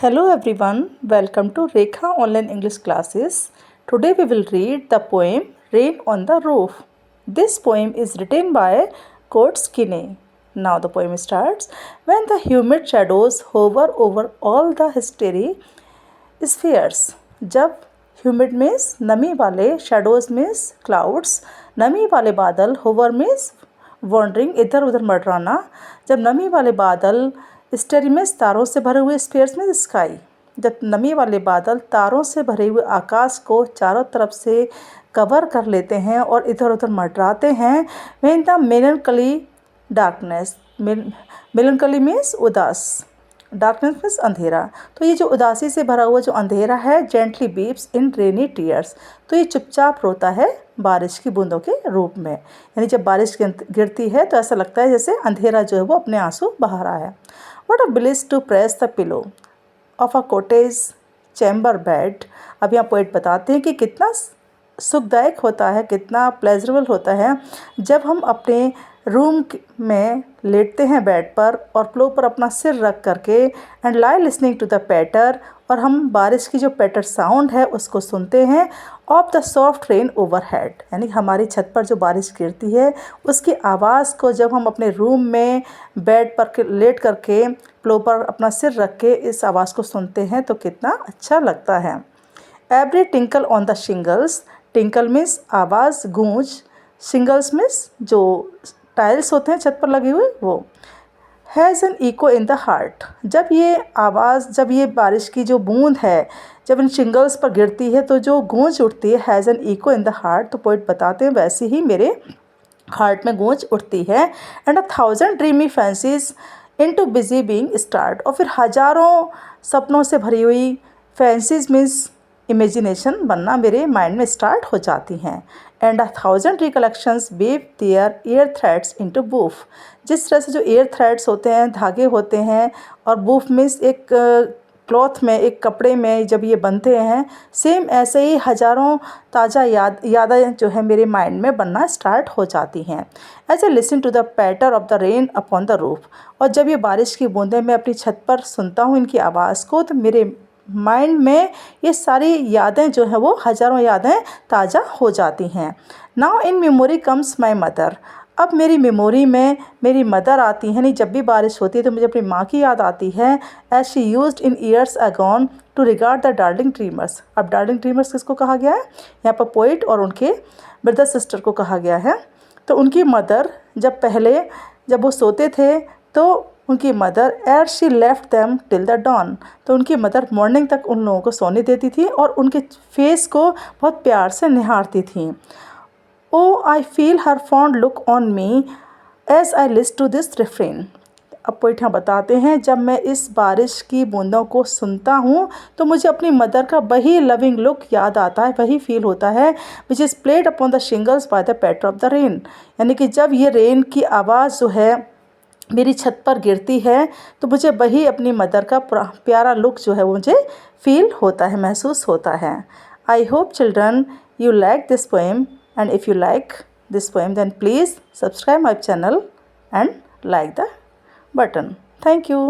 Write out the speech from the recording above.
Hello everyone, welcome to Rekha Online English Classes. Today we will read the poem Rain on the Roof. This poem is written by Kurt Skinney. Now the poem starts. When the humid shadows hover over all the hysteria spheres. जब humid means नमी वाले, shadows means clouds, नमी वाले बादल, hover means wandering, इधर उधर मंडराना. जब नमी वाले बादल स्टेरी में तारों से भरे हुए स्पेयर्स में स्काई, जब नमी वाले बादल तारों से भरे हुए आकाश को चारों तरफ से कवर कर लेते हैं और इधर उधर मंडराते हैं. व्हेन द मेलनकली डार्कनेस, मेलनकली मीन्स उदास, डार्कनेस मीन्स अंधेरा. तो ये जो उदासी से भरा हुआ जो अंधेरा है, जेंटली बीप्स इन रेनी टीयर्स, तो ये चुपचाप रोता है बारिश की बूंदों के रूप में. यानी जब बारिश गिरती है तो ऐसा लगता है जैसे अंधेरा जो है वो अपने आंसू बहा रहा है. What a bliss to press the pillow of a cottage chamber bed. अब यहाँ पोइट बताते हैं कि कितना सुखदायक होता है, कितना प्लेजरेबल होता है जब हम अपने रूम में लेटते हैं बेड पर और पिलो पर अपना सिर रख करके and lie listening to the patter, और हम बारिश की जो पैटर साउंड है उसको सुनते हैं. Of the soft rain overhead, यानी हमारी छत पर जो बारिश गिरती है उसकी आवाज़ को जब हम अपने रूम में बेड पर लेट करके पिलो पर अपना सिर रख के इस आवाज़ को सुनते हैं तो कितना अच्छा लगता है. Every tinkle on the shingles, tinkle means आवाज़, गूंज, शिंगल्स मीन्स जो टाइल्स होते हैं छत पर लगे हुए वो. Has an echo in the heart, जब ये आवाज़, जब ये बारिश की जो बूंद है जब इन शिंगल्स पर गिरती है तो जो गूंज उठती है, has an echo in the heart, तो पोइट बताते हैं वैसे ही मेरे हार्ट में गूंज उठती है. And a thousand dreamy fancies in too busy being start, और फिर हज़ारों सपनों से भरी हुई फैंसीज मीन्स इमेजिनेशन बनना मेरे माइंड में स्टार्ट हो जाती हैं. And a thousand recollections weave their air threads into woof, जिस तरह से जो एयर थ्रेड्स होते हैं, धागे होते हैं, और बूफ मीन्स एक क्लॉथ में, एक कपड़े में जब ये बनते हैं, सेम ऐसे ही हज़ारों ताज़ा यादें जो है मेरे माइंड में बनना स्टार्ट हो जाती हैं. As I listen to the patter of the rain upon the roof, और जब ये बारिश की बूंदें मैं अपनी छत पर सुनता हूँ इनकी आवाज़ को, तो मेरे माइंड में ये सारी यादें जो हैं वो हज़ारों यादें ताज़ा हो जाती हैं. Now in memory comes my mother, अब मेरी मेमोरी में मेरी मदर आती हैं. नहीं, जब भी बारिश होती है तो मुझे अपनी माँ की याद आती है. As she used in years agone to regard the darling dreamers. अब डार्लिंग ड्रीमर्स किसको कहा गया है? यहाँ पर पोइट और उनके ब्रदर सिस्टर को कहा गया है. तो उनकी मदर जब वो सोते थे तो उनकी mother where she left them till the dawn, तो उनकी मदर मॉर्निंग तक उन लोगों को सोने देती थी और उनके फेस को बहुत प्यार से निहारती थी. O I feel her fond look on me as I list to this refrain. अब पोइट यहाँ बताते हैं जब मैं इस बारिश की बूंदों को सुनता हूँ तो मुझे अपनी मदर का वही लविंग लुक याद आता है, वही फील होता है which is played upon the shingles by the patter of the rain. यानी कि जब ये रेन की आवाज़ जो है मेरी छत पर गिरती है तो मुझे वही अपनी मदर का प्यारा लुक जो है वो मुझे फील होता है, महसूस होता है. I hope children you like this poem, and if you like this poem then please subscribe my channel and like the button. Thank you.